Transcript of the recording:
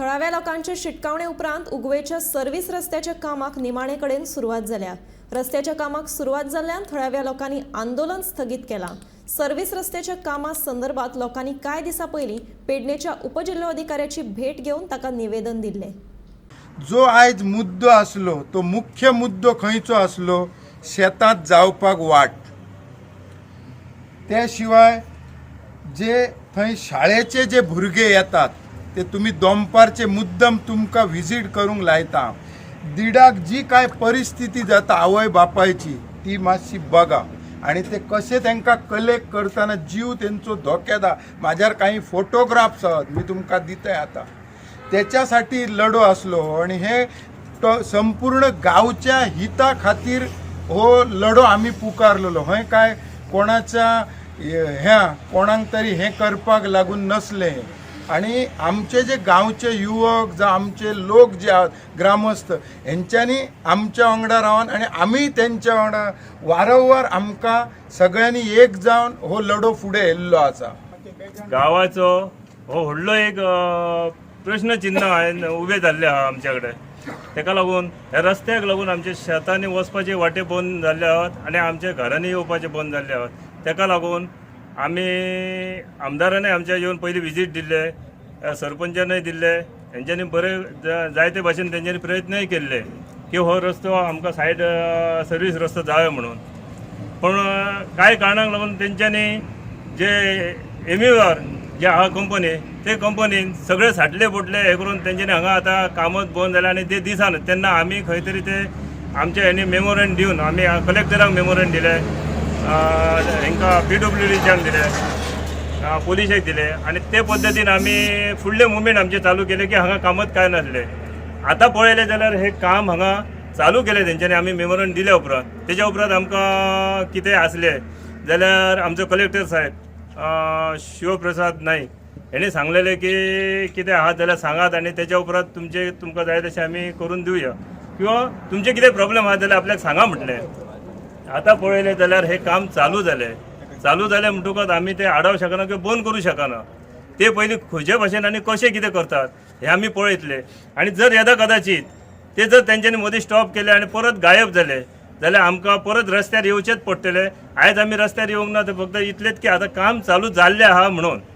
थळाव्या लोकांचे शिटकावणे उपरांत उगवेच्या सर्व्हिस रस्त्याच्या कामाक निमाणे कडेन सुरवात जाल्या। रस्त्याच्या कामाक सुरवात जाल्ल्यान थळाव्या लोकांनी आंदोलन स्थगीत केलां। सर्व्हिस रस्त्याच्या कामा संदर्भात लोकांनी कांय दिसा पयलीं पेडणेच्या उपजिल्लोधिकाऱ्याची भेट घेवन ताका निवेदन दिल्लें। जो आयज मुद्दो आसलो तो मुख्य मुद्दो खंयचो आसलो, शेतात जावपाक वाट। त्या शिवाय जे थंय शाळेचे जे भुरगे येतात ते तुम्ही दोंपारचे मुद्दम तुमकां विजीट करूंक लायता। दिडाक जी काय परिस्थिती जाता आवय बापायची ती मातशी बघा आणि ते कसे तांकां कलेक्ट करतना जीव तेंचो धोक्यादा। म्हाज्यार काही फोटोग्राफ्स आहात, मी तुमकां दिताय आता। त्याच्यासाठी लढो असलो आणि हे संपूर्ण गावच्या हिता खातीर हो लढो आम्ही पुकारलेलो। हय काय कोणाच्या कोणाक तरी हे करपाक लागून नसले। आणि आमचे जे गावचे युवक जा आमचे लोक जे आहात ग्रामस्थ हेंच्यांनी आमच्या वांगडा रावन आणि आम्ही त्यांच्या वांगडा वारंवार आमकां सगळ्यांनी एक जावन हो लढो फुडें व्हेल्लो आसा। गावाचो हो व्हडलो एक प्रश्नचिन्ह उबे जाल्ले आहा आमच्याकडे। ताका लागून ह्या रस्त्याक लागून आमच्या शेतांनी वचपाचे वाटे बंद जाल्ले आहात आणि आमच्या घरांनी येवपाचे बंद जाल्ले आहात। ताका लागून आमी आमदारांनी आमच्या येवन पयलीं विजीट दिल्ले, सरपंचानय दिल्ले, हेंच्यांनी बरे जायते भाशेन तेंच्यांनी प्रयत्नय केल्ले की हो रस्तो आमकां सायड सर्वीस रस्तो जावो म्हणून। पण कांय कारणाक लागून तेंच्यांनी जे एमईआर जे आहा कंपनी ते कंपनीन सगळे साठले बोटले हे करून तेंच्यांनी हांगा आतां कामच बंद जालें आणि ते दिसान तेन्ना आमी खंय तरी ते आमच्या हेणी मेमोरंड दिवन आमी कलेक्टराक मेमोरंड दिले, हांकां PWDच्यान दिले, पोलिसाक दिले आणि ते पद्दतीन आमी फुडले मुवमेंट आमचे चालू केले की हांगा कामच काय नासले। आतां पळयलें जाल्यार हे काम हांगा चालू केलें तेंच्यांनी आमी मेमोरंड दिल्या उपरांत। तेच्या उपरांत आमकां कितें आसलें जाल्यार आमचो कलेक्टर साहेब शिवप्रसाद नाईक हेणी सांगलेलें की कितें आहात जाल्यार सांगात आणि त्याच्या उपरांत तुमकां जाय तशें आमी करून दिवया किंवा तुमचे कितें प्रॉब्लेम आहा जाल्यार आपल्याक सांगा म्हटलें। आतां पळयलें जाल्यार हे काम चालू जालें म्हणटकच आमी ते आडावं शकना किंवा बंद करूं शकना। ते पयलीं खंयचे भाशेन आनी कशें कितें करतात हे आमी पळयतले आणि जर येदा कदाचित ते जर तेंच्यांनी मदीं स्टॉप केले आणि परत गायब झाले जाल्यार आमकां परत रस्त्यार येवचेच पडटले। आयज आमी रस्त्यार येवंक ना, ते फक्त इतलेंच की आतां काम चालू जाल्लें आहा म्हणून।